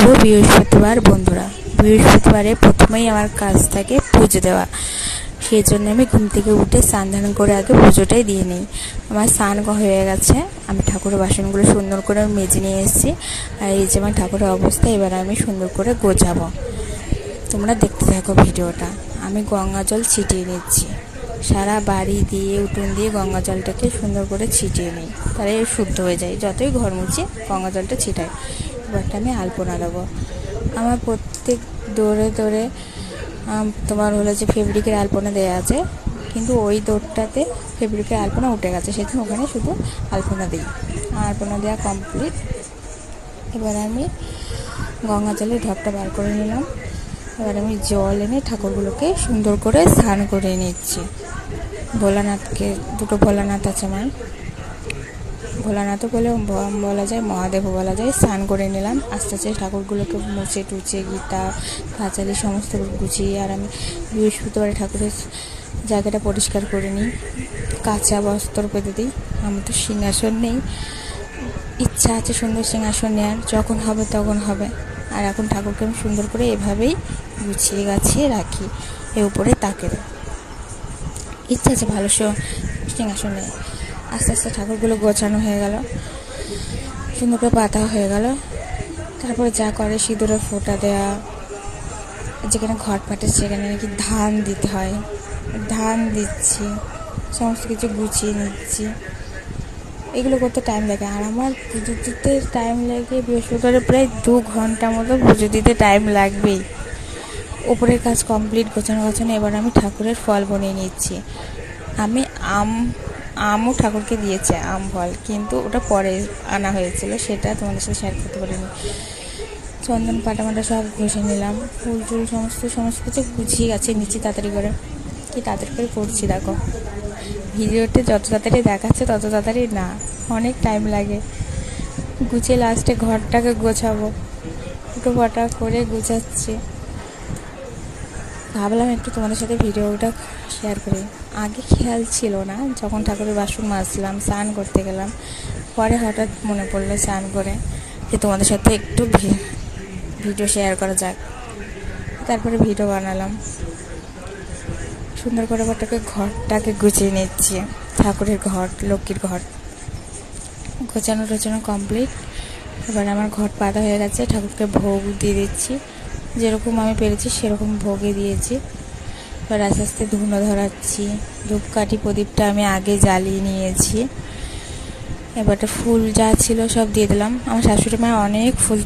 শুভ বৃহস্পতিবার বন্ধুরা। বৃহস্পতিবারে প্রথমেই আমার কাজ থাকে পুজো দেওয়া। সেই জন্য আমি ঘুম থেকে উঠে স্নান ধান করে আগে পুজোটাই দিয়ে নিই। আমার স্নান হয়ে গেছে, আমি ঠাকুরের বাসনগুলো সুন্দর করে মেজে নিয়ে এসেছি। আর এই যে আমার ঠাকুরের অবস্থা, এবার আমি সুন্দর করে গোছাবো। তোমরা দেখতে থাকো ভিডিওটা। আমি গঙ্গা জল ছিটিয়ে নিচ্ছি, সারা বাড়ি দিয়ে উঠোন দিয়ে গঙ্গা জলটাকে সুন্দর করে ছিটিয়ে নিই, তাহলে শুদ্ধ হয়ে যায়। যতই ঘর মুছি গঙ্গা জলটা ছিটাই। এবারটা আমি আলপনা দেবো। আমার প্রত্যেক দৌড়ে তোমার হলো যে ফেব্রিকের আলপনা দেওয়া আছে, কিন্তু ওই দৌড়টাতে ফেব্রিকের আলপনা উঠে গেছে, সেজন্য ওখানে শুধু আলপনা দিই। আলপনা দেওয়া কমপ্লিট। এবার আমি গঙ্গা জলের ঢপটা বার করে নিলাম। এবার আমি জল এনে ঠাকুরগুলোকে সুন্দর করে স্নান করে নিচ্ছি। ভোলানাথকে, দুটো ভোলানাথ আছে আমার, ভোলানাথও বলা যায়, মহাদেবও বলা যায়। স্নান করে নিলাম আস্তে আস্তে, ঠাকুরগুলোকে মুছে টুচে গীতা পাঁচালি সমস্ত গুছিয়ে। আর আমি বৃহস্পতিবারে ঠাকুরের জায়গাটা পরিষ্কার করে নিই, কাঁচা বস্ত্র পেতে দিই। আমার তো সিংহাসন নেই, ইচ্ছা আছে সুন্দর সিংহাসন নেওয়ার, যখন হবে তখন হবে। আর এখন ঠাকুরকে আমি সুন্দর করে এভাবেই গুছিয়ে গাছিয়ে রাখি, এর উপরে তাকে ইচ্ছা আছে ভালো সিংহাসন নেই। আস্তে আস্তে ঠাকুরগুলো গোছানো হয়ে গেল, সুন্দর করে পাতা হয়ে গেল। তারপরে যা করে সিঁদুরের ফোঁটা দেওয়া, যেখানে ঘট পাটে সেখানে নাকি ধান দিতে হয়, ধান দিচ্ছি, সমস্ত কিছু গুছিয়ে নিচ্ছি। এগুলো করতে টাইম লাগে। আর আমার পুজো দিতে টাইম লাগে বৃহস্পতিবারে প্রায় 2 ঘন্টা মতো পুজো দিতে টাইম লাগবেই। উপরের কাজ কমপ্লিট, গোছানো। এবার আমি ঠাকুরের ফল বানিয়ে নিচ্ছি। আমি আমও ঠাকুরকে দিয়েছে, আম ফল, কিন্তু ওটা পরে আনা হয়েছিল, সেটা তোমাদের সাথে শেয়ার করতে পারিনি। চন্দন পাটা সব ঘষে নিলাম, ফুল টুল সমস্ত কিছু গুছিয়ে গাছিয়ে নিচ্ছি তাড়াতাড়ি করে। কি তাড়াতাড়ি করে করছি দেখো, ভিডিওতে যত তাড়াতাড়ি দেখাচ্ছে তত তাড়াতাড়ি না, অনেক টাইম লাগে। গুছিয়ে লাস্টে ঘরটাকে গোছাবো, ফুটো ফাটা করে গুছাচ্ছি। ভাবলাম একটু তোমাদের সাথে ভিডিওটা শেয়ার করি। আগে খেয়াল ছিল না, যখন ঠাকুরের বাসন মাজলাম, স্নান করতে গেলাম, পরে হঠাৎ মনে পড়লো স্নান করে যে তোমাদের সাথে একটু ভিডিও শেয়ার করা যাক। তারপরে ভিডিও বানালাম সুন্দর করে। ঘরটাকে গুছিয়ে নিচ্ছি, ঠাকুরের ঘর, লক্ষ্মীর ঘর গোছানো টোছানো কমপ্লিট। এবার আমার ঘর পাতা হয়ে গেছে, ঠাকুরকে ভোগ দিয়ে দিচ্ছি, যেরকম আমি পেরেছি সেরকম ভোগে দিয়েছি। এবার আস্তে আস্তে ধুনো ধরাচ্ছি, ধূপকাঠি প্রদীপটা আমি আগে জ্বালিয়ে নিয়েছি। এবারটা ফুল যা ছিল সব দিয়ে দিলাম। আমার শাশুড়ি মা অনেক ফুল